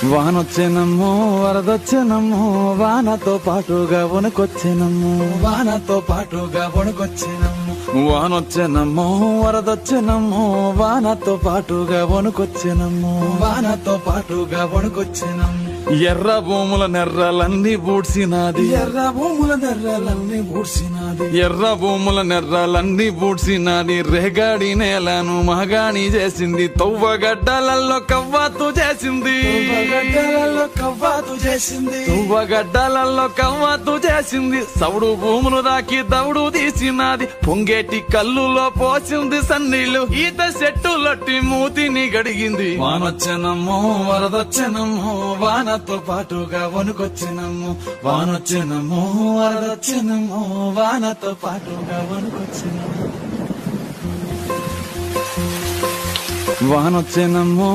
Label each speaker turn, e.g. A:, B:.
A: వానొచ్చేనమ్మో వరదొచ్చేనమ్మో వానతో పాటుగా వణుకొచ్చేనమ్మో వానతో పాటుగా వణుకొచ్చేనమ్మో వానొచ్చేనమ్మో వరదొచ్చేనమ్మో వానతో పాటుగా వణుకొచ్చేనమ్మో వానతో పాటుగా వణుకొచ్చేనమ్మో ఎర్ర భూముల నెర్రలన్నీ బూడ్సినాది ఎర్ర భూముల నెర్రలన్నీ బూడ్సినాది ఎర్ర భూముల నెర్రలన్నీ బూడ్సినాది రేగాడి నేలను మగాణి చేసింది తవ్వగడ్డలలో కవ్వాతు చేసింది తువ్వగడ్డలలో కవ్వాతు చేసింది సౌడు భూములు దాకి దౌడు తీసినది పొంగేటి కల్లులో పోసింది సన్నీళ్లు ఈత చెట్టులొట్టి మూతిని గడిగింది వానొచ్చెనమ్మో వరదొచ్చెనమ్మో వానతో పాటుగా వణుకొచ్చినమ్మో వానొచ్చెనమ్మో వరదొచ్చెనమ్మో వానతో పాటుగా వణుకొచ్చినమ్మో వానొచ్చెనమ్మో